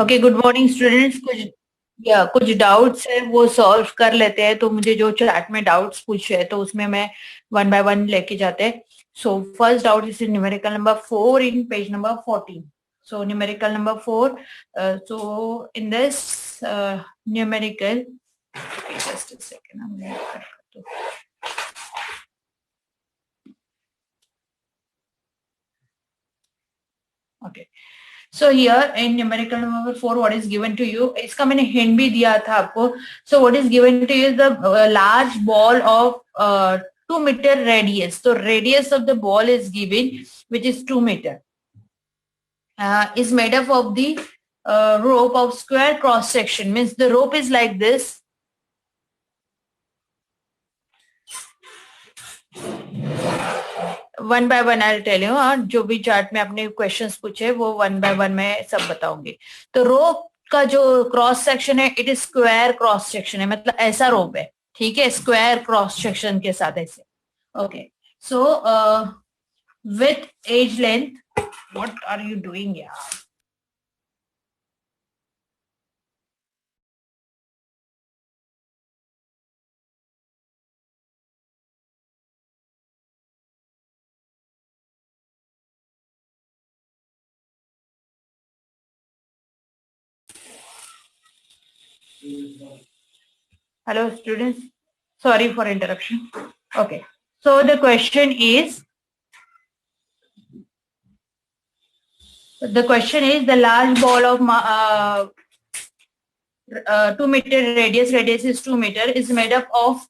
Okay, good morning students. कुछ doubts है वो सॉल्व कर लेते हैं। तो मुझे जो चैट में डाउट्स पूछे हैं तो उसमें मैं वन बाय वन लेके जाते हैं। So first doubt is numerical number 4 in page number 14. So numerical number 4. So in this numerical, okay, just a second, I'm going to cut. Okay. So here in numerical number 4, what is given to you? इसका मैंने hint भी दिया था आपको. So what is given to you is the large ball of 2 meter radius. So radius of the ball is given, which is 2 meter. Is made up of the rope of square cross section. Means the rope is like this. One by one I tell you. जो भी chart में आपने questions पूछे वो one by one में सब बताऊंगी. तो रोप का जो क्रॉस सेक्शन है, it is square cross section है, मतलब ऐसा रोप है. ठीक है, स्क्वायर क्रॉस सेक्शन के साथ ऐसे. Okay, so with edge length, what are you doing यार? Hello students, sorry for interruption. Okay, so the question is the large ball of 2 meter radius is 2 meter, is made up of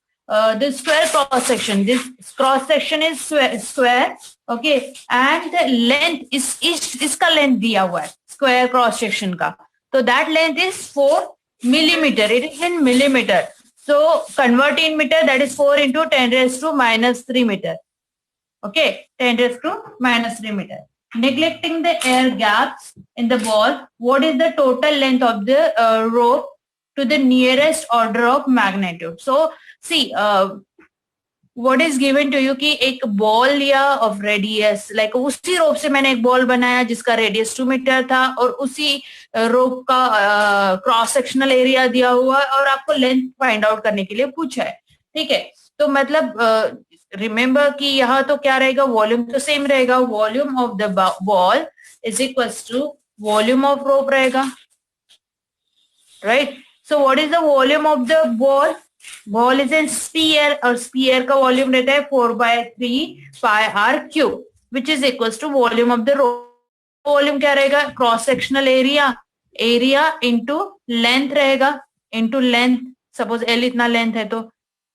the square cross section. This cross section is square. Okay, and the length is इसका length दिया हुआ है square cross section का. So that length is 4 millimeter. It is in millimeter. So convert in meter, that is 4 into 10 raised to minus 3 meter. Okay, 10 raised to minus 3 meter. Neglecting the air gaps in the ball, what is the total length of the rope to the nearest order of magnitude? So see, what is given to you कि एक ball लिया of radius, like उसी रोप से मैंने एक ball बनाया जिसका radius 2 metre था, और उसी रोप का क्रॉस सेक्शनल एरिया दिया हुआ है और आपको लेंथ फाइंड आउट करने के लिए पूछा है. ठीक है, तो मतलब रिमेंबर कि यहाँ तो क्या रहेगा, वॉल्यूम तो सेम रहेगा. Volume of the ball is equal to volume of rope रहेगा, right? So what is the volume of the ball? Ball is an sphere, और स्फीयर का वॉल्यूम रहता है 4/3πr³ which is equal to volume of the rope. Volume क्या रहेगा? Cross sectional area, area into length रहेगा, into length. Suppose L इतना length है तो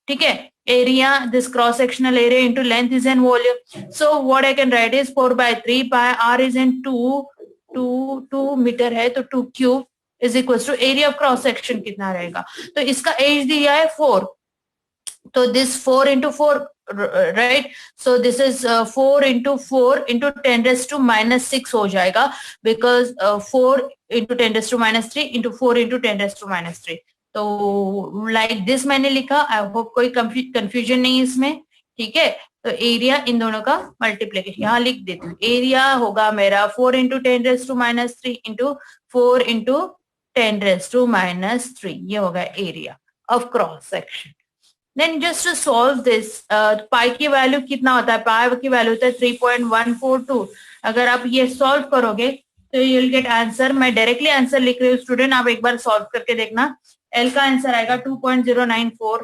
ठीक है, area, this cross sectional area into length is in volume. So what I can write is 4/3πr is in 2 meter है तो 2 cube is equals to area of cross section कितना रहेगा? तो इसका एज दिया है 4, तो this 4 into 4, right? So this is 4 into 4 into 10 raised to minus 6 हो जाएगा, because 4 into 10 raised to minus 3 into 4 into 10 raised to minus 3. तो लाइक दिस मैंने लिखा. आई होप कोई कंफ्यूजन नहीं इसमें. ठीक है, तो एरिया इन दोनों का मल्टीप्लीकेशन यहाँ लिख देती हूँ. एरिया होगा मेरा 4 into 10 raised to minus 3 into 4 into 10 raised to minus 3. ये होगा area of cross section. Then just to solve this, pi की वैल्यू कितना होता है? पाई की वैल्यू होता है 3.142. अगर आप ये सॉल्व करोगे तो यू विल गेट आंसर. मैं डायरेक्टली आंसर लिख रही हूँ स्टूडेंट, आप एक बार सॉल्व करके देखना. एल का आंसर आएगा 2.094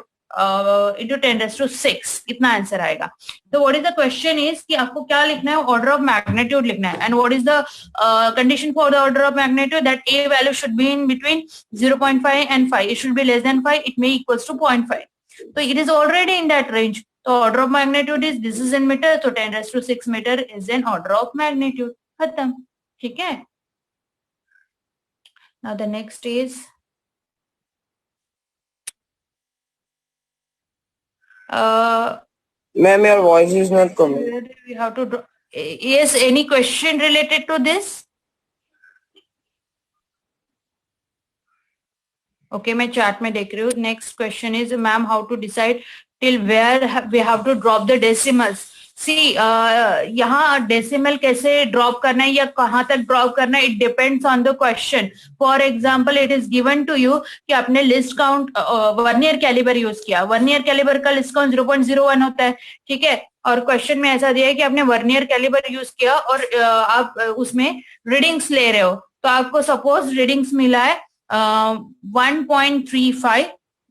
into 10 raised to 6. कितना आंसर आएगा? तो what is the question is कि आपको क्या लिखना है? ऑर्डर ऑफ मैग्नीट्यूड लिखना है. And what is the condition for the order of magnitude? That a value should be in between 0.5 and 5. It should be less than 5. It may equals to 0.5. So it is already in that range. So order of magnitude is, this is in meter, so 10 raised to 6 meter is an order of magnitude. खत्म. ठीक है. Now the next is ma'am, your voice is not coming. We have to draw. Yes, any question related to this? Okay, मैं chat में देख रही हूँ. Next question is ma'am, how to decide till where we have to drop the decimals? See यहाँ डेसिमल कैसे drop करना है या कहाँ तक ड्रॉप करना है, it depends on the question. For example it is given to you कि आपने list count vernier calliper use किया. वर्नियर कैलिबर का लिस्ट काउंट 0.01 होता है, ठीक है. और क्वेश्चन में ऐसा दिया है कि आपने वर्नियर कैलिबर यूज किया और आप उसमें रीडिंग्स ले रहे हो. तो आपको सपोज रीडिंग्स मिला है 1.35.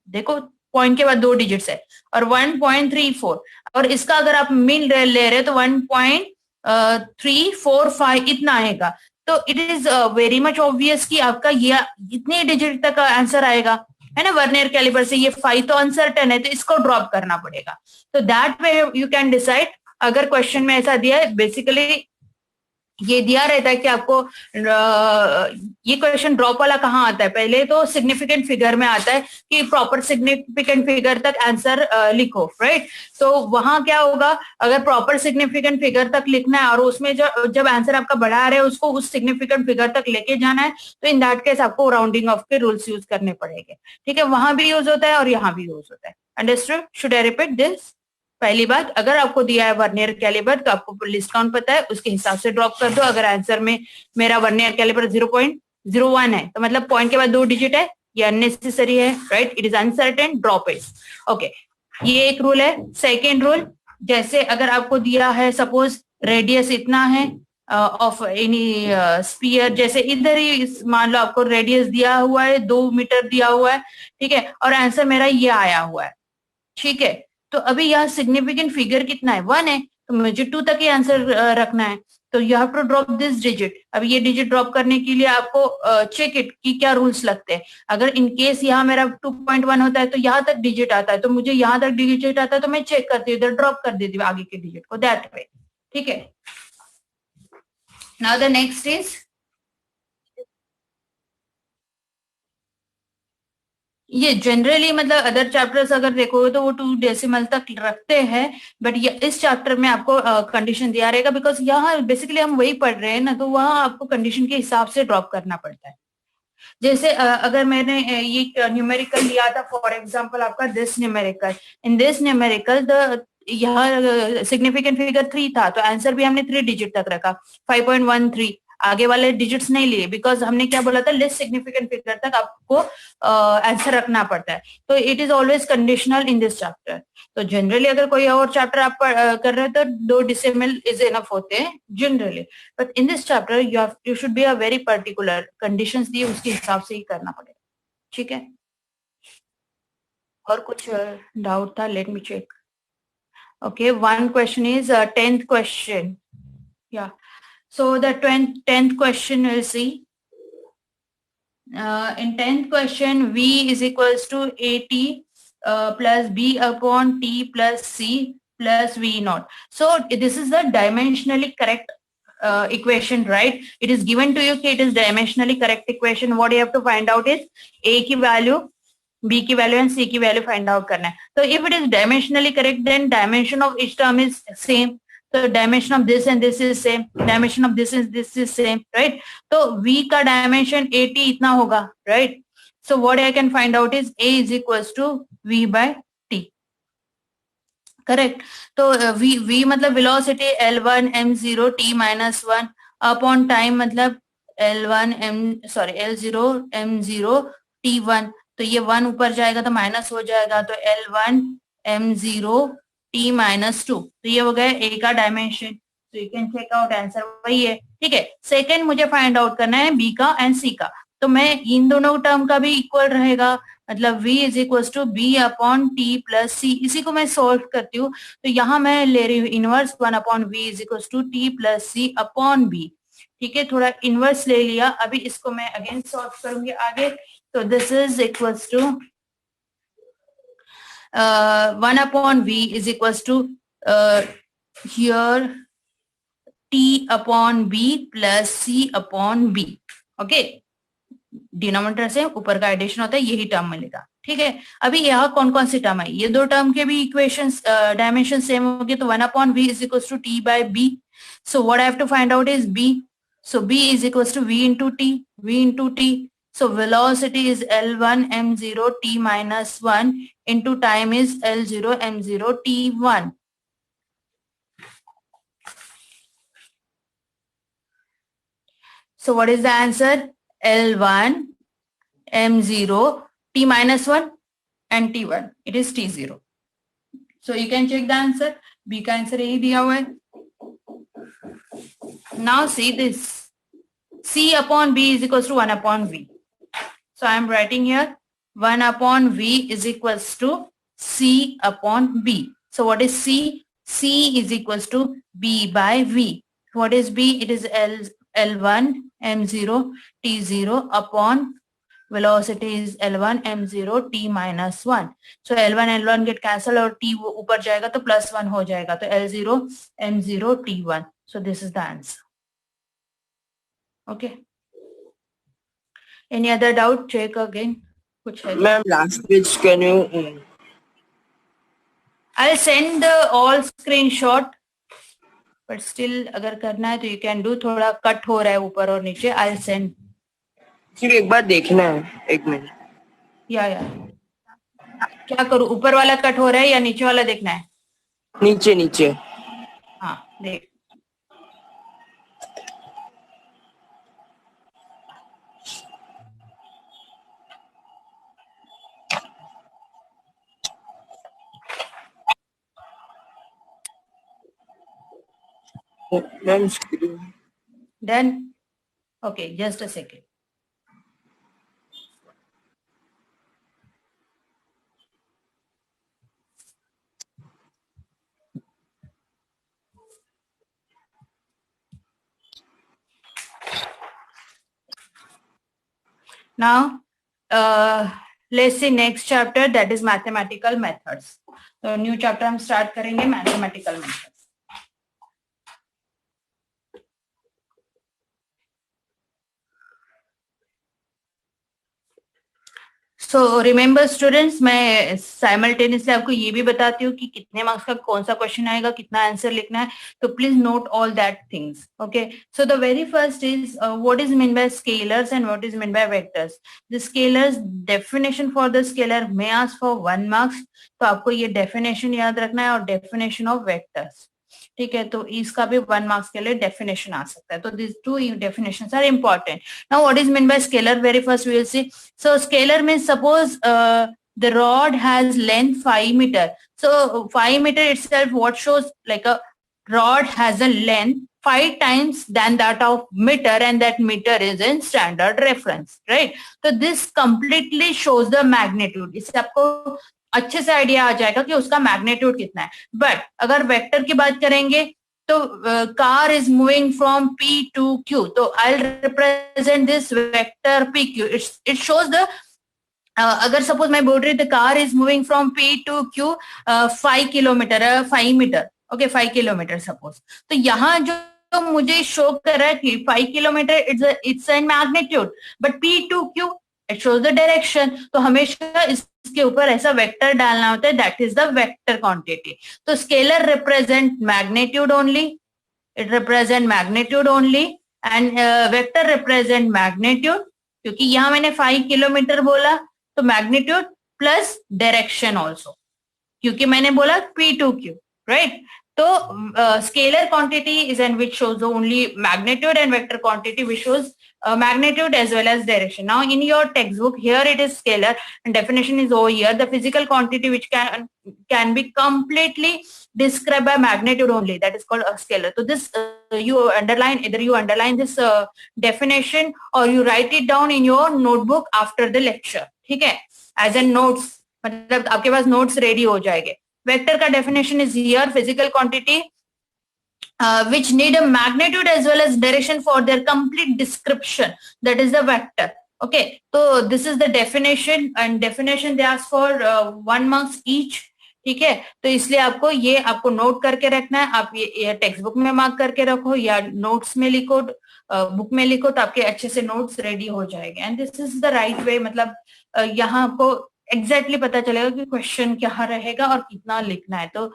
देखो पॉइंट के बाद 2 डिजिट्स है, और 1.34, और इसका अगर आप मीन ले रहे हो तो 1.345 इतना आएगा. तो it is very much obvious कि आपका ये इतने डिजिट तक आंसर आएगा, है ना. वर्नियर कैलिबर से ये 5 तो अनसर्टेन है, तो इसको ड्रॉप करना पड़ेगा. तो that way you can decide. अगर क्वेश्चन में ऐसा दिया है, बेसिकली ये दिया रहता है कि आपको ये क्वेश्चन ड्रॉप वाला कहाँ आता है, पहले तो सिग्निफिकेंट फिगर में आता है कि प्रॉपर सिग्निफिकेंट फिगर तक आंसर लिखो, राइट. तो वहां क्या होगा, अगर प्रॉपर सिग्निफिकेंट फिगर तक लिखना है और उसमें जब आंसर आपका बढ़ा आ रहा है उसको उस सिग्निफिकेंट फिगर तक लेके जाना है, तो इन दैट केस आपको राउंडिंग ऑफ के रूल्स यूज करने पड़ेंगे, ठीक है. वहां भी यूज होता है और यहाँ भी यूज होता है. Understood? Should I repeat this? पहली बात, अगर आपको दिया है वर्नियर कैलिबर तो आपको लिस्ट काउंट पता है, उसके हिसाब से ड्रॉप कर दो. अगर आंसर में मेरा वर्नियर कैलिबर 0.01 है तो मतलब पॉइंट के बाद 2 डिजिट है, ये अननेसेसरी है, right. It is uncertain, drop it. Okay, ये एक रूल है. सेकेंड रूल, जैसे अगर आपको दिया है सपोज रेडियस इतना है ऑफ एनी स्पीयर, जैसे इधर ही मान लो आपको रेडियस दिया हुआ है 2 मीटर दिया हुआ है, ठीक है, और आंसर मेरा ये आया हुआ है, ठीक है. तो अभी यहाँ सिग्निफिकेंट फिगर कितना है, 1 है, तो मुझे 2 तक ही आंसर रखना है. तो you have to drop this digit. अब ये डिजिट ड्रॉप करने के लिए आपको चेक इट कि क्या रूल्स लगते हैं. अगर इन केस यहाँ मेरा 2.1 होता है तो यहाँ तक डिजिट आता है, तो मुझे यहाँ तक डिजिट आता है तो मैं चेक करती हूँ, इधर ड्रॉप कर देती हूँ आगे के डिजिट को, दैट वे, ठीक है. नाउ द नेक्स्ट इज, ये जनरली मतलब अदर चैप्टर्स अगर देखोगे तो वो 2 डेसिमल तक रखते हैं, बट ये इस चैप्टर में आपको कंडीशन दिया रहेगा, बिकॉज यहाँ बेसिकली हम वही पढ़ रहे हैं ना, तो वहाँ आपको कंडीशन के हिसाब से ड्रॉप करना पड़ता है. जैसे अगर मैंने ये न्यूमेरिकल लिया था, फॉर एग्जाम्पल आपका this numerical, in this numerical the यहाँ सिग्निफिकेंट फिगर 3 था, तो आंसर भी हमने 3 डिजिट तक रखा, 5.13. आगे वाले डिजिट्स नहीं लिए, बिकॉज हमने क्या बोला था, लेस सिग्निफिकेंट फिगर तक आपको आंसर रखना पड़ता है. तो it is always conditional in this chapter. तो जनरली अगर कोई और चैप्टर आप कर रहे हो तो 2 डेसिमल इज इनफ होते हैं generally, but in this chapter you should be a very particular. Conditions दिए उसके हिसाब से ही करना पड़ेगा, ठीक है. और कुछ डाउट था? Let me check. Okay, one question is 10th question. Yeah. So the 10th question we'll see. In 10th question, V is equals to AT plus B upon T plus C plus V naught. So this is the dimensionally correct equation, right? It is given to you that it is dimensionally correct equation. What you have to find out is A की value, B की value and C की value find out करना है. So if it is dimensionally correct, then dimension of each term is same. So dimension of this and this is same. Dimension of this and this is same, right? So V का dimension 80 इतना होगा, right? So what I can find out is A is equals to V by T. Correct. तो V मतलब velocity L1 m0 t minus 1 upon time मतलब L0 m0 t1. तो ये 1 ऊपर जाएगा तो माइनस हो जाएगा, तो L1 m0 t minus 2. तो ये हो गया A का डायमेंशन. तो you can check out, answer वही है, ठीक है. सेकंड मुझे फाइंड आउट करना है B का एंड C का. तो मैं इन दोनों टर्म का भी इक्वल रहेगा, मतलब V is equal to B upon T plus C. इसी को मैं सॉल्व करती हूँ, तो यहाँ मैं ले रही हूँ inverse 1 upon V is equal to T plus C upon B, ठीक है. थोड़ा इनवर्स ले लिया, अभी इसको मैं अगेन सॉल्व करूंगी आगे. तो this is equals to 1 upon V is equals to here T upon B plus C upon B. Okay, denominator से ऊपर का एडिशन होता है, यही टर्म मिलेगा, ठीक है. अभी यहाँ कौन कौन सी टर्म है, ये 2 टर्म के भी इक्वेशंस डायमेंशन सेम होगी, तो 1 upon V is equals to T by B. So what I have to find out is B. So B is equals to V into T, V into T. So velocity is L1 m0 t minus 1 into time is L0 m0 t1. So what is the answer? L1, M0, T minus 1 and T1. It is T0. So you can check the answer. B का answer यही दिया हुआ है. Now see this. C upon B is equals to 1 upon V. So I am writing here 1 upon V is equals to C upon B. So what is C? C is equals to B by V. What is B? It is L1 M0 T0 upon velocity is L1 M0 T minus 1. So L1 L1 get cancel और T ऊपर जाएगा तो plus 1 हो जाएगा. तो L0 M0 T1. So this is the answer. Okay. Any other doubt? Check again. कुछ है? Ma'am, last page can you? I'll send the all screenshot. But still अगर करना है तो you can do. थोड़ा cut हो रहा है ऊपर और नीचे. I'll send. सिर्फ एक बार देखना है, एक मिनट. या क्या करूं? ऊपर वाला कट हो रहा है या नीचे वाला देखना है? नीचे नीचे. हाँ देख. Ma'am, Done? Okay, just a second. Now, let's see next chapter, that is mathematical methods. So new chapter हम start करेंगे mathematical methods. So remember students, मैं simultaneously आपको ये भी बताती हूँ कि कितने मार्क्स का कौन सा क्वेश्चन आएगा, कितना आंसर लिखना है. तो please note all that things. Okay. So the very first is what is meant by scalars and what is meant by vectors. The scalars definition for the scalar may ask for 1 marks. तो आपको ये definition याद रखना है और definition of vectors. ठीक है, तो इसका भी 1 मार्क्स के लिए डेफिनेशन आ सकता है. तो this two definitions are important. Now what is mean by scalar? Very first we will see. So scalar means suppose the rod has length 5 meter. So 5 meter itself, what shows like a rod has a length 5 times than that of meter, and that meter is in standard reference, right? So this completely shows the magnitude. इससे आपको अच्छे से idea आ जाएगा कि उसका magnitude कितना है. But अगर वेक्टर की बात करेंगे तो car is moving from P to Q. तो I will represent this vector PQ. It shows the अगर सपोज मैं बोल रही the car is moving from P to Q 5 kilometre 5 metre. Okay 5 kilometre suppose. तो यहाँ जो तो मुझे शो कर रहा है कि 5 kilometre it's an magnitude, but P to Q it shows the direction. तो हमेशा इसके ऊपर ऐसा वेक्टर डालना होता है, that is the vector quantity. तो scalar represent magnitude only, it represent magnitude only, and vector represent magnitude. क्योंकि यहाँ मैंने 5 किलोमीटर बोला तो मैग्नीट्यूड प्लस डायरेक्शन ऑल्सो, क्योंकि मैंने बोला P to Q, राइट? तो scalar quantity is and which shows only magnitude, and vector quantity which shows magnitude as well as direction. Now in your textbook here it is scalar and definition is over here. The physical quantity which can be completely described by magnitude only, that is called a scalar. So this you underline, either you underline this definition or you write it down in your notebook after the lecture. ठीक है, as a notes, मतलब आपके पास notes ready हो जाएंगे. Vector का definition is here, physical quantity which need a magnitude as well as direction for their complete description, that is the vector. Okay, so this is the definition, and definition they ask for 1 marks each. ठीक है, तो इसलिए आपको ये आपको note करके रखना है. आप ये टेक्स्ट बुक में मार्क करके रखो या नोट्स में लिखो, बुक में लिखो, तो आपके अच्छे से नोट्स रेडी हो जाएंगे. And this is the right way. मतलब यहाँ आपको एग्जैक्टली पता चलेगा कि क्वेश्चन क्या रहेगा और कितना लिखना है. तो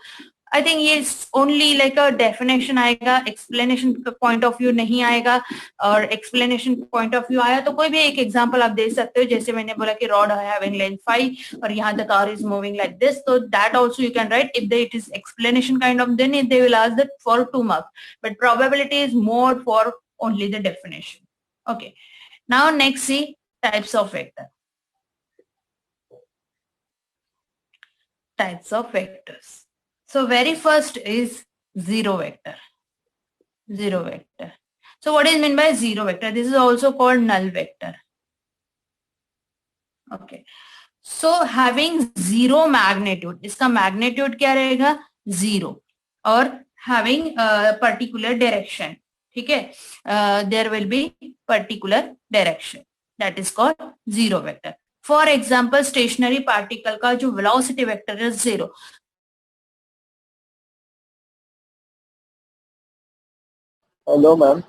आई थिंक ये ओनली लाइक अ डेफिनेशन आएगा, एक्सप्लेनेशन पॉइंट ऑफ व्यू नहीं आएगा. और एक्सप्लेनेशन पॉइंट ऑफ व्यू आया तो कोई भी एक एग्जांपल आप दे सकते हो. जैसे मैंने बोला कि रॉड हैविंग लेंथ 5 और यहाँ the car is moving like this, तो that also you can write. If it is explanation kind of, then they will ask that for 2 marks, but probability is more for only the definition. Okay. Now next see types of vector. Types of vectors. So very first is zero vector. Zero vector. So what is meant by zero vector? This is also called null vector. Okay. So having zero magnitude, इसका magnitude क्या रहेगा? Zero. और having a particular direction. ठीक है? There will be particular direction. That is called zero vector. For example, stationary particle का जो velocity vector is zero. Hello, ma'am.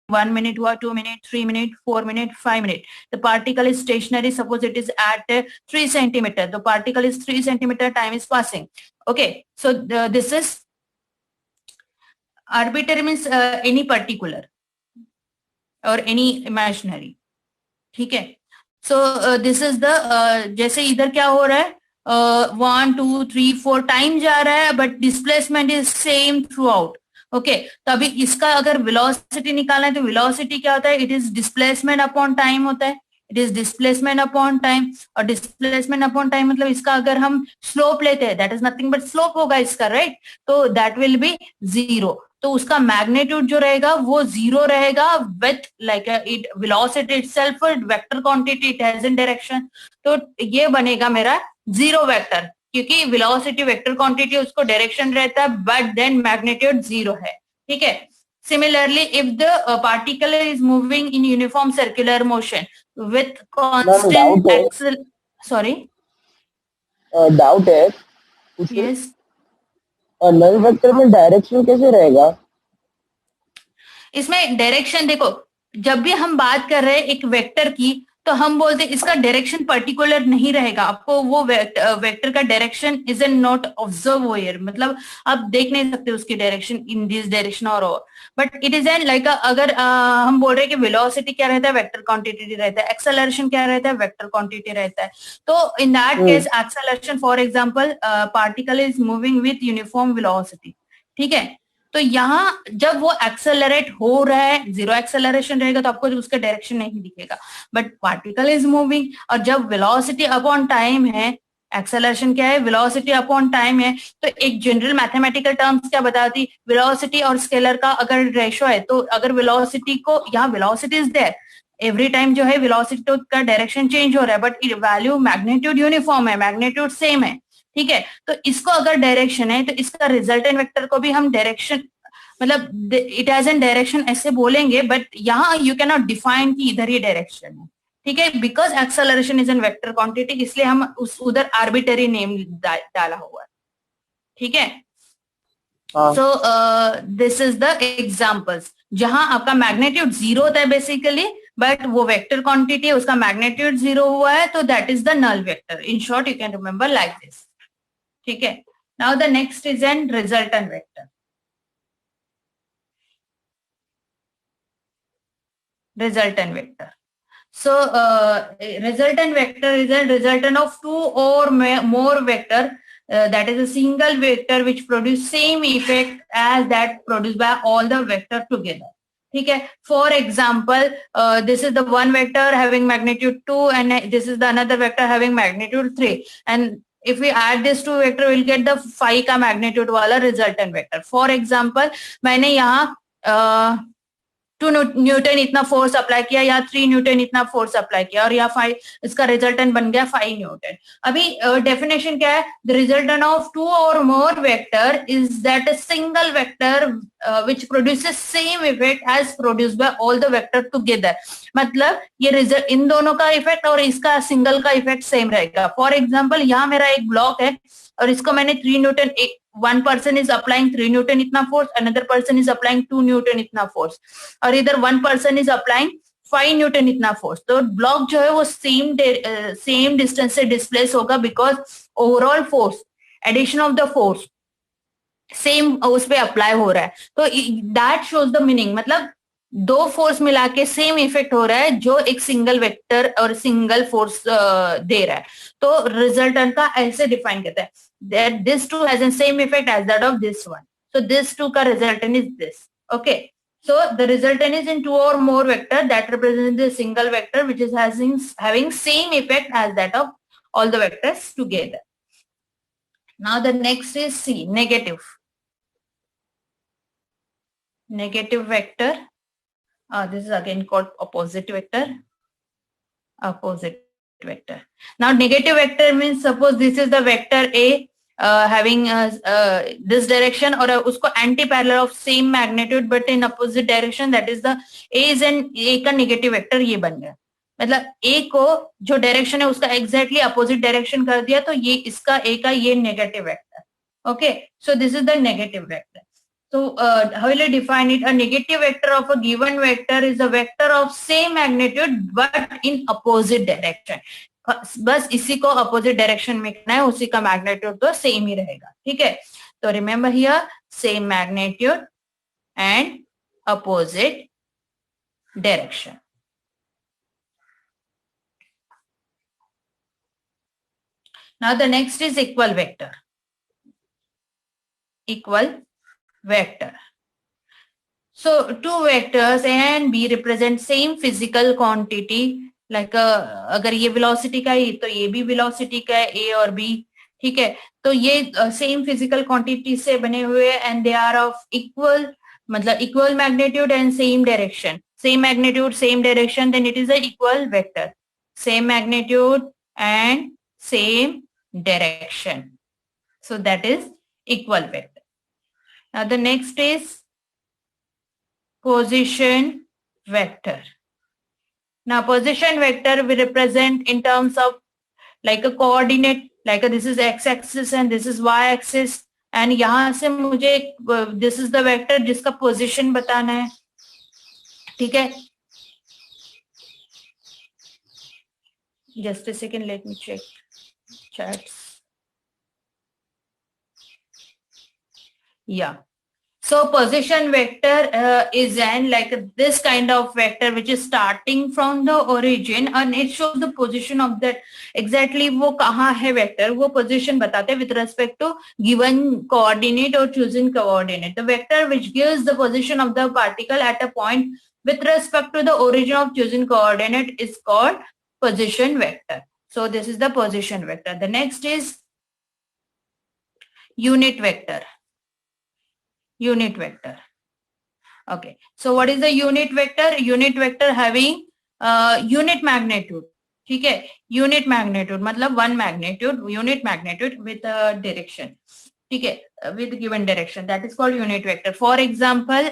1 minute हुआ, 2 minute, 3 minute, 4 minute, 5 minute. The particle is stationary. Suppose it is at 3 centimeter. The particle is 3 centimeter. Time is passing. Okay. So this is arbitrary means any particular or any imaginary. ठीक है. So this is the जैसे इधर क्या हो रहा है? 1, 2, 3, 4 time जा रहा है, but displacement is same throughout. Okay तो अभी इसका अगर वेलोसिटी निकालना है तो वेलोसिटी क्या होता है? It is displacement upon time होता है. It is displacement upon time. और डिस्प्लेसमेंट अपॉन टाइम मतलब इसका अगर हम स्लोप लेते हैं that is nothing but slope होगा इसका, राइट? तो दैट विल बी जीरो. तो उसका मैग्नीट्यूड जो रहेगा वो जीरो रहेगा with like it velocity itself vector quantity it has in direction. तो ये बनेगा मेरा जीरो वेक्टर क्योंकि वेलोसिटी वेक्टर क्वांटिटी उसको डायरेक्शन रहता है बट देन मैग्नीट्यूड जीरो है. ठीक है. Similarly if the particle is moving in uniform circular motion with constant एक्सेल सॉरी डाउट है. यस. नल वेक्टर में डायरेक्शन कैसे रहेगा? इसमें डायरेक्शन देखो, जब भी हम बात कर रहे हैं एक वेक्टर की तो हम बोलते हैं इसका डायरेक्शन पर्टिकुलर नहीं रहेगा. आपको वो वेक्टर का direction is an not observe here, मतलब आप देख नहीं सकते उसकी डायरेक्शन इन दिस डायरेक्शन और but it is an like अगर हम बोल रहे हैं कि वेलोसिटी क्या रहता है? वेक्टर क्वांटिटी रहता है. एक्सेलरेशन क्या रहता है? वेक्टर क्वांटिटी रहता है. तो in that case acceleration for example particle is moving with uniform velocity. ठीक है. तो यहाँ जब वो एक्सेलरेट हो रहा है जीरो एक्सेलरेशन रहेगा तो आपको उसका डायरेक्शन नहीं दिखेगा. बट पार्टिकल इज मूविंग और जब वेलोसिटी अपॉन टाइम है, एक्सेलरेशन क्या है? वेलोसिटी अपॉन टाइम है. तो एक जनरल मैथमेटिकल टर्म्स क्या बताती? वेलोसिटी और स्केलर का अगर रेशो है तो अगर वेलोसिटी को यहाँ velocity is there every time जो है वेलोसिटी का डायरेक्शन चेंज हो रहा है बट वैल्यू मैग्नीट्यूड यूनिफॉर्म है, मैग्नीट्यूड सेम है. ठीक है. तो इसको अगर डायरेक्शन है तो इसका रिजल्टेंट वेक्टर को भी हम डायरेक्शन मतलब इट हैज एन डायरेक्शन ऐसे बोलेंगे बट यहाँ यू कैन नॉट डिफाइन कि इधर ये डायरेक्शन है. ठीक है. Because acceleration is an vector quantity इसलिए हम उस उधर आर्बिटरी नेम डाला हुआ है. ठीक है. So this is the examples जहां आपका मैग्नीट्यूड जीरो होता है बेसिकली बट वो वेक्टर क्वांटिटी है उसका मैग्नीट्यूड जीरो हुआ है तो that is the null vector. In short you can remember like this. ठीक है. Now the next is an resultant vector. Resultant vector. So resultant vector is a resultant of two or more vector that is a single vector which produce same effect as that produced by all the vector together. ठीक है. For example, this is the one vector having magnitude 2 and this is the another vector having magnitude 3 and if we add this two vector we'll get the 5 का magnitude वाला resultant vector. For example, मैंने यहाँ 2 Newton इतना force apply किया या 3 Newton इतना force apply किया और या 5 इसका रिजल्टेंट बन गया 5 न्यूटन. अभी डेफिनेशन क्या है? द रिजल्टेंट ऑफ टू और more vector is that a single vector which produces same effect as produced by all the vector together. मतलब ये रिजल्ट इन दोनों का इफेक्ट और इसका सिंगल का इफेक्ट सेम रहेगा. फॉर एग्जाम्पल यहाँ मेरा एक ब्लॉक है और इसको मैंने 3 Newton one person is applying 3 Newton इतना force, another person is applying 2 Newton इतना force और इधर one person is applying 5 Newton इतना force. तो ब्लॉक जो है वो सेम डिस्टेंस से डिस्प्लेस होगा because overall force addition of the force same उस पे अप्लाई हो रहा है. तो दैट शोज द मीनिंग मतलब दो फोर्स मिला के सेम इफेक्ट हो रहा है जो एक सिंगल वेक्टर और सिंगल फोर्स दे रहा है. तो रिजल्टेंट का ऐसे डिफाइन करता है that this two has the same effect as that of this one. So this two का resultant is this. Okay. So the resultant is in two or more vector that represents the single vector which is having same effect as that of all the vectors together. Now the next is C, negative. Negative vector. This is again called opposite vector. Opposite vector. Now negative vector means suppose this is the vector A having this direction or usko anti-parallel of same magnitude but in opposite direction, that is the A is an A का negative vector ये बन गया. मतलब A को जो direction है उसका exactly opposite direction कर दिया तो ये इसका A का ये negative vector. Okay, so this is the negative vector. So how will I define it? A negative vector of a given vector is a vector of same magnitude but in opposite direction. बस इसी को opposite direction में करना है, उसी का magnitude तो same ही रहेगा. ठीक है, तो remember here same magnitude and opposite direction. Now the next is equal vector. Equal vector. So two vectors A and B represent same physical quantity. Like अगर ये velocity का है तो ये भी velocity का है A और B. ठीक है, तो ये same physical quantity से बने हुए and they are of equal मतलब equal magnitude and same direction. Same magnitude, same direction, then it is a equal vector. Same magnitude and same direction. So that is equal vector. Now the next is position vector. Now position vector will represent in terms of like a coordinate, like this is x-axis and this is y-axis, and यहाँ से मुझे this is the vector जिसका position बताना है. ठीक है, just a second, let me check chats. Yeah. So position vector is an like this kind of vector which is starting from the origin and it shows the position of that exactly वो कहाँ है vector, वो position बताते हैं with respect to given coordinate or chosen coordinate. The vector which gives the position of the particle at a point with respect to the origin of chosen coordinate is called position vector. So this is the position vector. The next is unit vector. Unit vector. Okay, so what is the unit vector? Unit vector having unit magnitude. ठीक है, unit magnitude मतलब one magnitude, unit magnitude with a direction. ठीक है, with given direction, that is called unit vector. For example,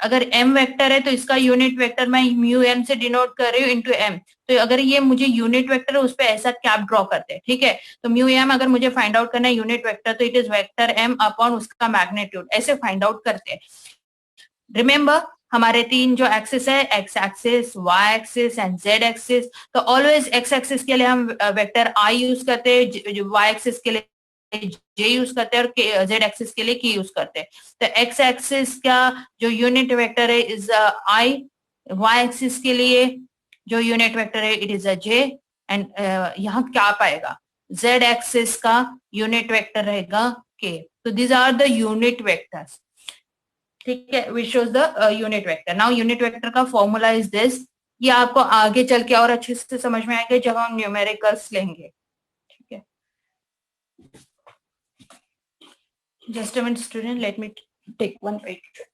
अगर m vector है तो इसका unit vector मैं म्यू m से डिनोट कर रही हूँ इंटू m. तो अगर ये मुझे यूनिट वेक्टर है उस पर ऐसा कैप ड्रॉ करते हैं. ठीक है, तो म्यू m अगर मुझे फाइंड आउट करना है यूनिट वेक्टर तो it is vector m upon उसका मैग्नीट्यूड, ऐसे फाइंड आउट करते हैं. रिमेंबर हमारे तीन जो एक्सिस है, X axis, Y axis and Z axis. तो ऑलवेज एक्स एक्सिस के लिए हम वेक्टर आई यूज करते हैं, वाई एक्सिस के लिए जे यूज करते हैं और जेड एक्सिस के लिए के यूज करते हैं. तो एक्स एक्सिस का जो यूनिट वेक्टर है इज आई, वाई एक्सिस के लिए जो यूनिट वेक्टर है it is a J, and यहाँ क्या पाएगा, जेड एक्सिस का यूनिट वेक्टर रहेगा के. तो these are the unit vectors. ठीक है, which shows the unit vector. Now unit vector का फॉर्मूला इज दिस. ये आपको आगे चल के और अच्छे से समझ में आएगा जब हम न्यूमेरिकल्स लेंगे. ठीक है, just a minute student, let me take one picture.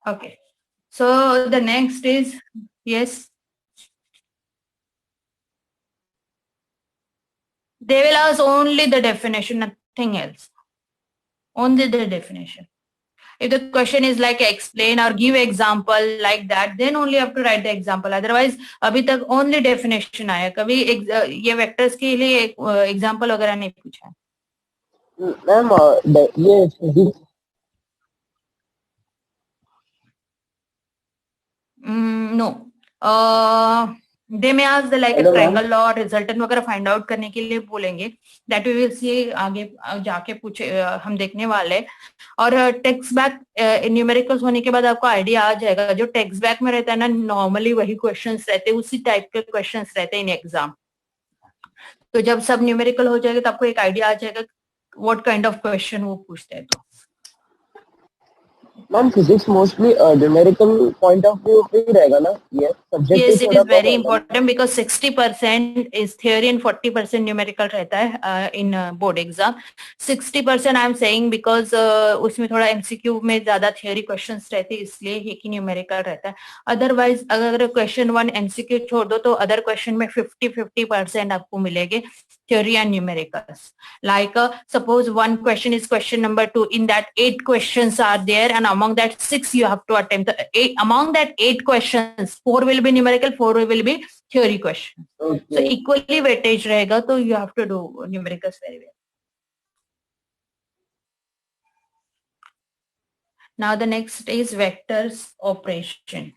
Okay, so the next is, yes, they will ask only the definition, nothing else, only the definition. If the question is like explain or give example like that, then only you have to write the example. Otherwise अभी तक only definition आया, कभी ये vectors के लिए example वगैरह नहीं पूछा है. मैम ये no, दे में आज like hello ma'am. Triangle law resultant वगैरह फाइंड आउट करने के लिए बोलेंगे, दैट वी विल सी आगे जाके पूछे हम देखने वाले। और टेक्स्ट बैक न्यूमेरिकल्स होने के बाद आपको आइडिया आ जाएगा, जो टेक्स्ट बैक में रहता है ना नॉर्मली वही क्वेश्चंस रहते हैं, उसी टाइप के क्वेश्चंस रहते हैं इन एग्जाम। तो जब सब न्यूमेरिकल हो जाएगा तो आपको एक आइडिया आ जाएगा व्हाट काइंड ऑफ क्वेश्चन वो पूछते हैं। तो ma'am physics mostly numerical point of view पे ही रहेगा ना, ये सब्जेक्टिव yes, it थोड़ा is कम very रहेगा ना? important because 60% is theory and 40% numerical रहता है in board exam. 60% I am saying because उसमें थोड़ा MCQ में ज्यादा theory questions रहते हैं, इसलिए एक ही numerical रहता है। Otherwise अगर question 1 MCQ छोड़ दो तो other question में 50% आपको मिलेंगे theory and numericals. Like suppose one question is question number 2. In that 8 questions are there, and among that 6 you have to attempt. Among that 8 questions, 4 will be numerical, 4 will be theory questions. So Okay. equally weightage रहेगा, तो you have to do numericals very well. Now the next is vectors operation.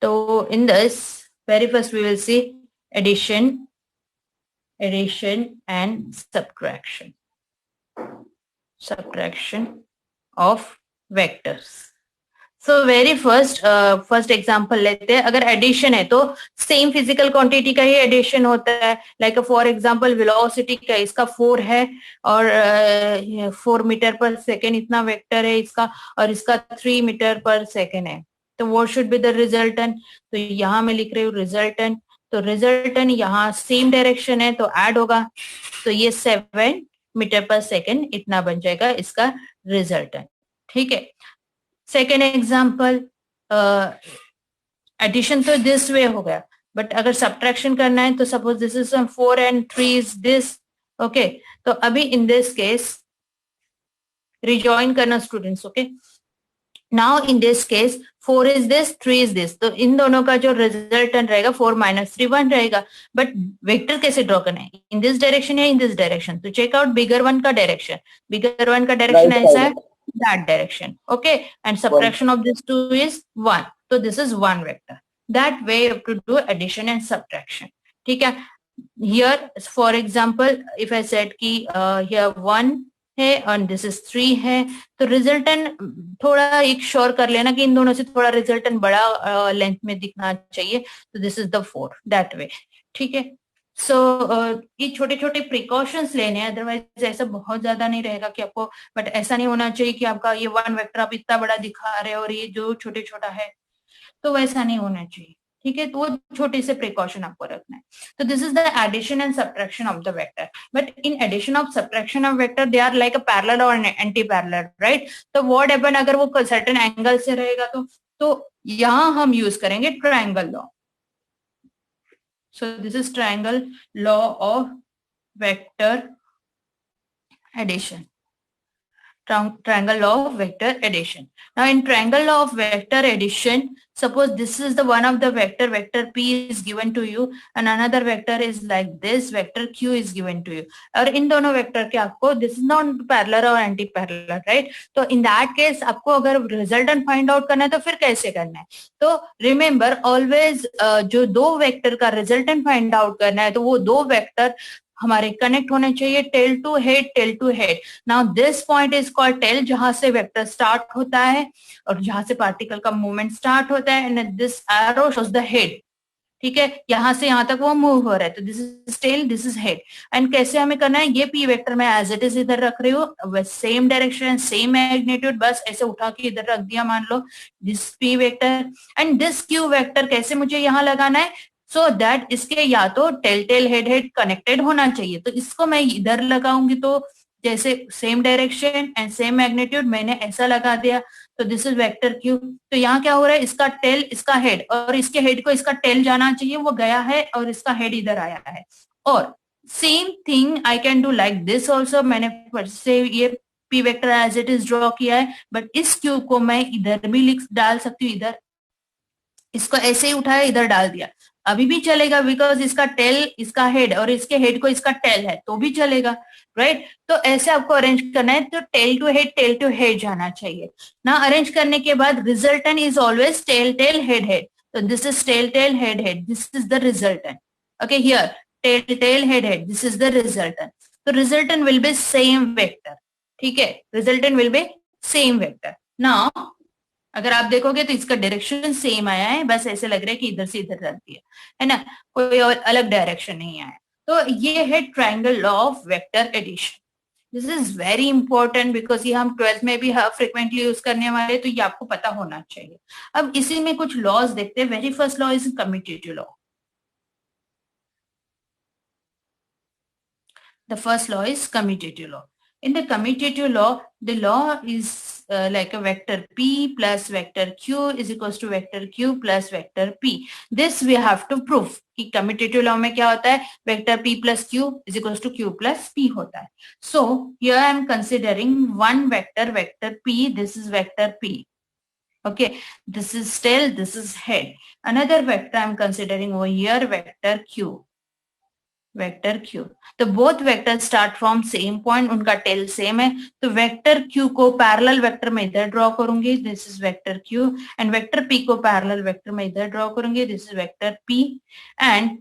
So in this, very first we will see addition and subtraction of vectors. So very first example लेते हैं। अगर addition है तो same physical quantity का ही addition होता है। Like for example velocity का इसका 4 है और 4 मीटर पर सेकेंड इतना वेक्टर है इसका, और इसका 3 मीटर पर सेकेंड है। तो what should be the resultant? तो यहाँ मैं लिख रही हूँ रिजल्टेंट। तो रिजल्टेंट यहाँ सेम डायरेक्शन है तो ऐड होगा, तो ये 7 मीटर पर सेकेंड इतना बन जाएगा इसका रिजल्टेंट। ठीक है। सेकेंड एग्जाम्पल, एडिशन तो दिस वे हो गया, बट अगर सब्ट्रैक्शन करना है तो suppose this is 4 and 3 is this. Okay, तो अभी इन दिस केस रिजॉइन करना students. Okay, now in this case 4 is this, 3 is this, तो इन दोनों का जो रिजल्टेंट रहेगा 4 - 3 1 रहेगा। बट वेक्टर कैसे ड्रॉ करना है, इन दिस डायरेक्शन या इन दिस डायरेक्शन? तो चेक आउट बिगर वन का डायरेक्शन। बिगर वन का डायरेक्शन Right ऐसा है, side. that direction. Okay, and subtraction of these two is 1. So this is one vector. That way you have to do addition and subtraction. ठीक है। Here for example if I said कि here 1 है और this is 3 है, तो resultant थोड़ा एक sure कर लेना कि इन दोनों से थोड़ा रिजल्टेंट बड़ा लेंथ में दिखना चाहिए। तो this is the 4, that way. ठीक है। सो ये छोटे छोटे प्रिकॉशंस लेने हैं, अदरवाइज ऐसा बहुत ज्यादा नहीं रहेगा कि आपको, बट ऐसा नहीं होना चाहिए कि आपका ये 1 वेक्टर आप इतना बड़ा दिखा रहे हो और ये जो छोटे छोटा है, तो वैसा नहीं होना चाहिए। ठीक है, तो वो छोटे से प्रिकॉशन आपको रखना है। तो this is the addition and subtraction of the vector. But in addition of subtraction of vector they are like a parallel और एंटी पैरेलल, राइट? तो व्हाट हैपन अगर वो सर्टेन एंगल से रहेगा तो यहां हम यूज करेंगे triangle law. So this is triangle law of vector addition. Triangle law of vector addition. Now in triangle law of vector addition, suppose this is the one of the vector P is given to you and another vector is like this, vector Q is given to you. और इन दोनों vector के आपको this is not parallel or anti parallel, right? तो in that case आपको अगर resultant find out करना है तो फिर कैसे करना है? तो रिमेंबर ऑलवेज जो दो वेक्टर का रिजल्टेंट फाइंड आउट करना है तो वो दो वेक्टर हमारे कनेक्ट होने चाहिए tail to head. Now this point is called tail, जहां से वेक्टर स्टार्ट होता है और जहां से पार्टिकल का मूवमेंट स्टार्ट होता है, and this arrow shows the head. ठीक है, यहां से यहां तक वो मूव हो रहा है, तो this is tail, this is head. And कैसे हमें करना है, ये पी वेक्टर मैं एज इट इज इधर रख रही हूँ, सेम डायरेक्शन सेम मैग्नीट्यूड, बस ऐसे उठा के इधर रख दिया मान लो this P vector. And this Q vector कैसे मुझे यहाँ लगाना है, सो दैट इसके या तो टेल हेड कनेक्टेड होना चाहिए, तो इसको मैं इधर लगाऊंगी, तो जैसे same direction and same magnitude मैंने ऐसा लगा दिया, तो दिस इज वेक्टर क्यू। तो यहाँ क्या हो रहा है, इसका टेल इसका हेड और इसके हेड को इसका टेल जाना चाहिए, वो गया है और इसका हेड इधर आया है। और same thing I can do like this also. मैंने से ये P vector as it is draw किया है, बट इस क्यू को मैं इधर भी डाल सकती हूँ, इधर इसको ऐसे ही उठाया इधर डाल दिया, अभी भी चलेगा, बिकॉज इसका टेल इसका हेड और इसके हेड को इसका टेल है, तो भी चलेगा, राइट? तो ऐसे आपको अरेंज करना है, तो टेल टू हेड जाना चाहिए ना। अरेंज करने के बाद resultant is always tail head. So this is tail, head. This is the resultant. Okay, here tail, head. This is the resultant. So resultant will be same vector. ठीक है, resultant will be same vector. Now अगर आप देखोगे तो इसका direction same आया है, बस ऐसे लग रहा है कि इधर से इधर जाती है ना, कोई और अलग डायरेक्शन नहीं आया. तो ये है triangle law of vector addition. This is very important because ये हम 12th में भी फ्रिक्वेंटली यूज करने वाले, तो ये आपको पता होना चाहिए. अब इसी में कुछ लॉज देखते हैं. Very first law is commutative law. The first law is commutative law. In the commutative law, the law is like a vector p plus vector q is equals to vector q plus vector p. This we have to prove कि commutative law में क्या होता है, vector p plus q is equals to q plus p होता है. So here I am considering one vector, vector p. This is vector p. Okay, this is tail, this is head. Another vector I am considering over here, vector q. Vector Q. तो both vector start from same point, उनका tail same है. तो vector Q को parallel vector में इधर draw करूंगी, this is vector Q. And vector P को parallel vector में इधर ड्रॉ करूंगी, this is vector P. And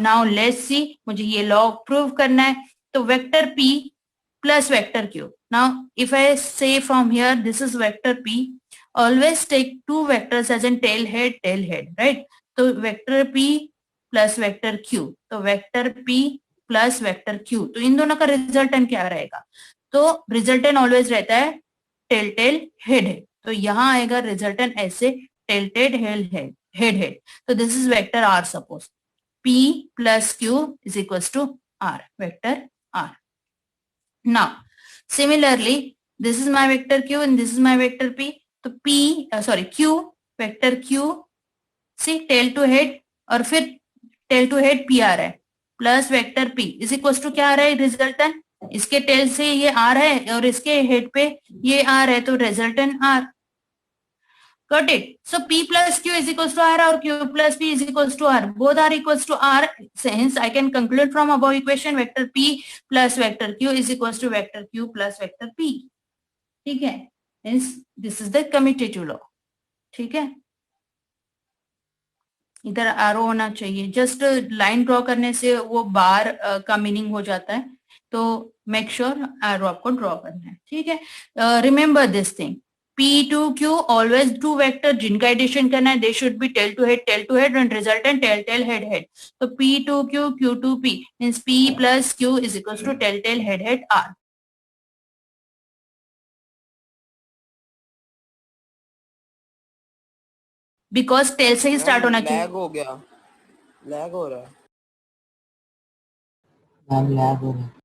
now let's see, मुझे ये लॉ प्रूव करना है. तो vector P plus vector Q. Now if I say from here this is vector P, always take two vectors as an tail head, right. तो vector P plus vector Q, तो vector P plus vector Q. तो इन दोनों का resultant क्या रहेगा, तो resultant always रहता है टेल हेड. तो यहां आएगा रिजल्टेंट ऐसे टेल हेड. तो this is vector R. Suppose P plus Q is equal to R, vector R. Now similarly this is my vector Q and this is my vector P. तो P Q, vector Q सी tail to head, और फिर tail to head P आ रहा है, plus vector P is equal to क्या आ रहा है, रिजल्टेंट. इसके टेल से ये आर है और इसके हेड पे ये आर है, तो resultant R. Got it. So P plus Q is equal to R और Q plus P is equal to R. Both R equal to R. Hence I can conclude from above equation vector p plus vector q is equal to vector q plus vector p. ठीक है. Hence this is the commutative law. ठीक है. इधर arrow होना चाहिए. Just line draw करने से वो बार का मीनिंग हो जाता है, तो मेक श्योर एरो आपको ड्रॉ करना है. ठीक है. Remember this thing, P to Q always two vector जिनका एडिशन करना है, they should be tail to head and resultant tail head. तो P to Q to P means P plus Q is equal to tail head R. Because tail से ही start होना चाहिए. Lag हो गया, लैग हो रहा है. लैग हो रहा है.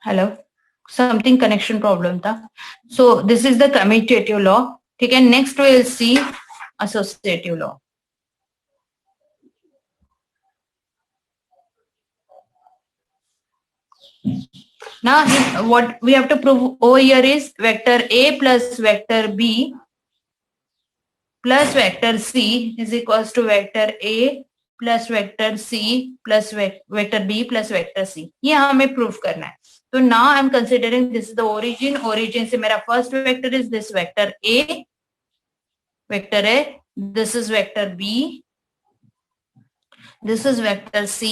हेलो, समथिंग कनेक्शन प्रॉब्लम था. सो this is the commutative law. ठीक है. Next will see associative law. Now what we have to prove over here is vector a plus vector b plus vector c is equals to vector a plus vector c plus vector b plus vector c. ये हमें proof करना है. तो now I am considering this is the origin. Origin से मेरा first vector is this vector a, this is vector b, this is vector c.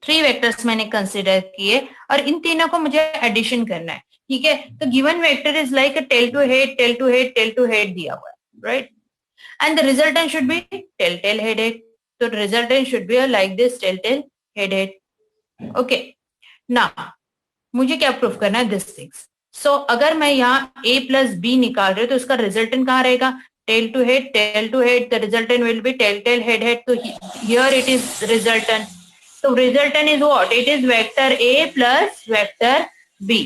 3 vectors मैंने consider किए और इन तीनों को मुझे एडिशन करना है. ठीक है, तो given vector is like a tail to head tail to head tail to head दिया हुआ है, right, and the resultant should be tail tail head head, तो resultant should be like this tail tail head head. Okay, now मुझे क्या proof करना है, this things. सो अगर मैं यहाँ a प्लस बी निकाल रही हूँ तो उसका रिजल्टेंट कहाँ रहेगा, tail to head, the resultant will be tail tail head head, तो here it is resultant, so resultant is what, it is vector a plus vector b,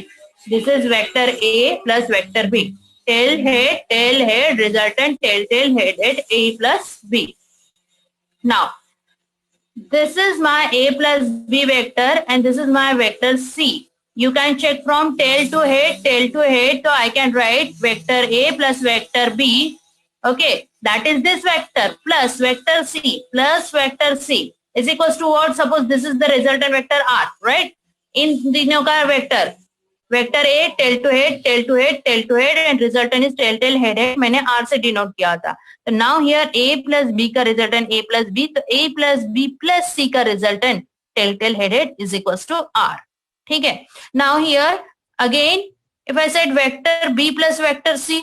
this is vector a plus vector b, tail head resultant tail head head a plus b. Now this is my a plus b vector and this is my vector c. You can check from tail to head, so I can write vector a plus vector b, okay, that is this vector plus vector c is equals to what, suppose this is the resultant vector r, right, in तीनों का vector a tail to head and resultant is tail head head, मैंने r से denote किया था, तो now here a plus b का resultant a plus b, तो a plus b plus c का resultant tail head head is equals to r, ठीक है। now here again if I said vector b plus vector c,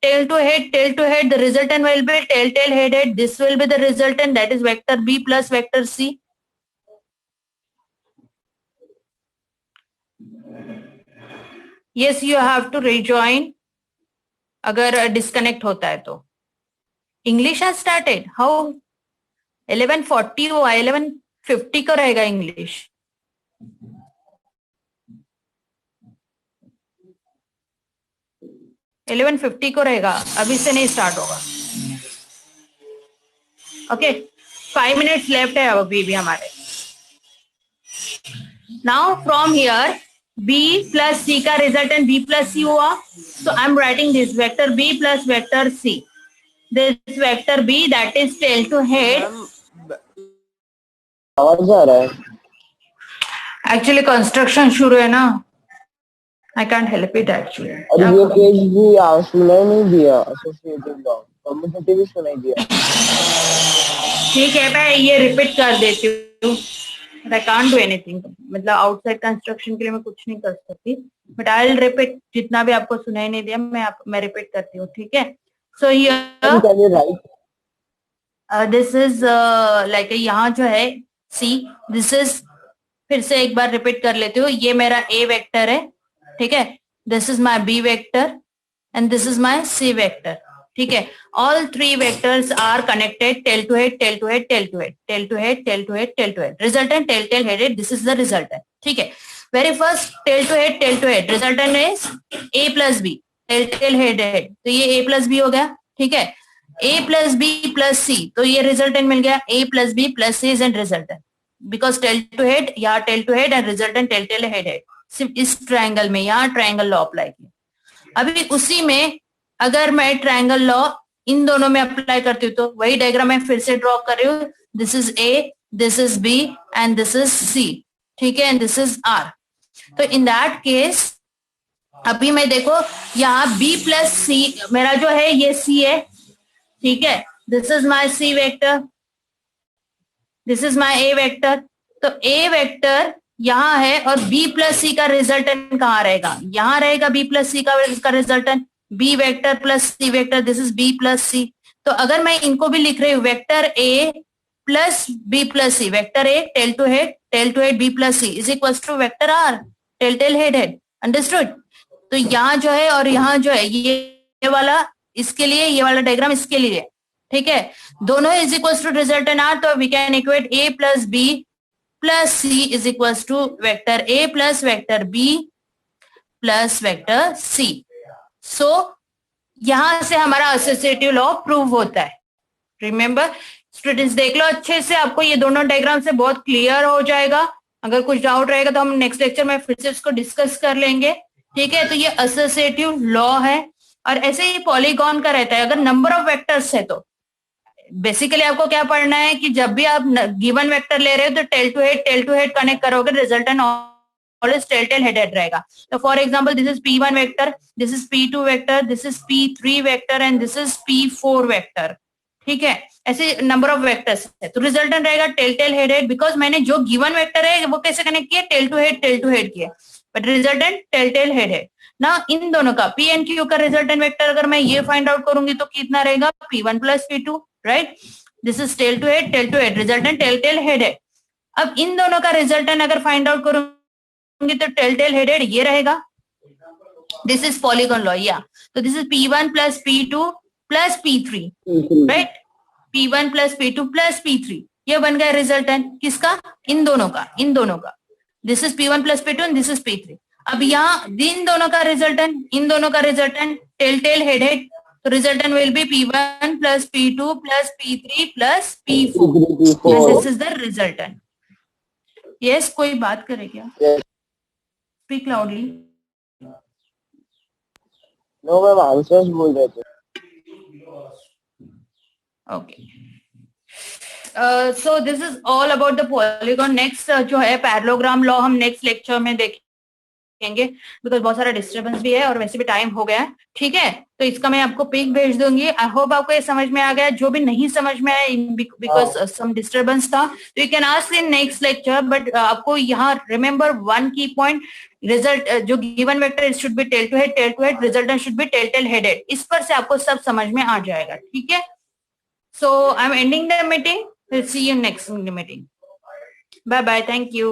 tail to head, the resultant will be tail head head, this will be the resultant, that is vector b plus vector c. Yes, you have to rejoin अगर disconnect होता है तो। English has started, how 11:40 हुआ, 11:50 का रहेगा English. Eleven 50 को रहेगा, अभी से नहीं स्टार्ट होगा। ओके, 5 मिनट्स लेफ्ट है अभी भी हमारे। Now from here b plus c का रिजल्टेंट b प्लस c हुआ, so I'm writing this vector b plus vector c, this vector b that is tail to head। आवाज आ रहा है एक्चुअली कंस्ट्रक्शन शुरू है ना, I can't help it actually। और ये केस भी सुनाई नहीं दिया, एसोसिएटेड लॉ कम्युनिटी भी सुनाई दिया। ठीक है, मैं ये रिपीट कर देती हूँ, I can't do anything, मतलब आउटसाइड कंस्ट्रक्शन के लिए मैं कुछ नहीं कर सकती, बट आई विल रिपीट, जितना भी आपको सुनाई नहीं दिया मैं रिपीट करती हूँ, ठीक है। So here this is like यहाँ जो है सी, दिस इज, फिर से एक बार रिपीट कर लेती हूँ, ये मेरा ए वेक्टर है, ठीक है, this is my B vector and this is my C vector, ठीक है। All three vectors are connected tail to head tail to head tail to head tail to head tail to head tail to head, resultant tail tail headed, this is the resultant, ठीक है। Very first tail to head resultant is A plus B tail tail head head, तो ये A plus B हो गया, ठीक है। A plus b plus c, तो ये रिजल्टेंट मिल गया, a plus b plus c is and resultant, because tail to head, यहाँ tail to head and resultant tail tail head head, सिर्फ इस ट्रायंगल में यहाँ ट्रायंगल लॉ अप्लाई किया। अभी उसी में अगर मैं ट्रायंगल लॉ इन दोनों में अप्लाई करती हूँ तो वही डायग्राम मैं फिर से ड्रॉ कर रही हूँ, this is A, this is B and this is C, ठीक है, एंड दिस इज आर। तो इन दैट केस अभी मैं देखो यहाँ बी प्लस सी मेरा जो है ये सी है, ठीक है, this is my C vector, this is my A vector, तो ए वेक्टर यहाँ है और b प्लस सी का रिजल्टेंट कहाँ रहेगा, यहाँ रहेगा b प्लस सी का resultant, b vector plus c vector, this is b plus c. तो अगर मैं इनको भी लिख रही हूँ vector a plus b plus c, vector a tail to head b plus c is equal to vector r tail tail head head, understood. तो यहाँ जो है और यहाँ जो है ये वाला इसके लिए, ये वाला डायग्राम इसके लिए, ठीक है, दोनों is equal to resultant r, तो we can equate a plus b plus c is equal to vector a plus vector b plus vector c. So यहां से हमारा एसोसिएटिव लॉ प्रूव होता है। रिमेंबर स्टूडेंट्स, देख लो अच्छे से, आपको ये दोनों डायग्राम से बहुत क्लियर हो जाएगा। अगर कुछ डाउट रहेगा तो हम नेक्स्ट लेक्चर में फिर से इसको डिस्कस कर लेंगे, ठीक है। तो ये एसोसिएटिव लॉ है और ऐसे ही पॉलीगॉन का रहता है, अगर नंबर ऑफ वेक्टर्स है तो बेसिकली आपको क्या पढ़ना है कि जब भी आप गिवन वेक्टर ले रहे हो तो टेल टू हेड कनेक्ट करोगे, resultant always tail tail headed रहेगा। तो for example this is P1 vector, this is P2 vector, this is P3 vector and this is P4 vector, ठीक है। ऐसे नंबर ऑफ वेक्टर्स है तो resultant रहेगा tell tail headed, because मैंने जो गिवन वेक्टर है वो कैसे कनेक्ट किया, टेल टू हेड किया, but resultant tail tail headed. ना इन दोनों का पी एंड क्यू का रिजल्टेंट वेक्टर अगर मैं ये फाइंड आउट करूंगी तो कितना रहेगा P1 plus P2, right. This is tail to head resultant tail head है. अब इन दोनों का रिजल्टेंट अगर फाइंड आउट करूंगी तो टेल हेडेड ये रहेगा. दिस इज पॉलीगॉन लॉ, या तो this is P1 plus P2 plus P3, right. P1 plus P2 plus P3, ये बन गया रिजल्टेंट किसका, इन दोनों का. This is P1 plus P2 and this is P3. अब यहाँ इन दोनों का रिजल्टेंट टेल हेडेड, तो resultant will be P1 plus P2 plus P3 plus P4 and this is the resultant. Yes, कोई बात करे क्या? Speak loudly. No ma'am, answers बोल रहे थे. Okay. So this is all about the polygon. Next जो है पैरेललोग्राम लॉ हम नेक्स्ट लेक्चर में देखेंगे, बिकॉज बहुत सारा डिस्टर्बेंस भी है और वैसे भी टाइम हो गया है. ठीक है, तो इसका मैं आपको पिक भेज दूंगी. आई होप आपको ये समझ में आ गया. जो भी नहीं समझ में आया बिकॉज सम डिस्टर्बेंस था, तो you can ask in next lecture. But आपको यहाँ remember one key point, result जो given vector it should be tail to head, resultant should be tail headed. इस पर से आपको सब समझ में आ जाएगा. ठीक है, so I'm ending the meeting. We'll see you next meeting. Bye bye. Thank you.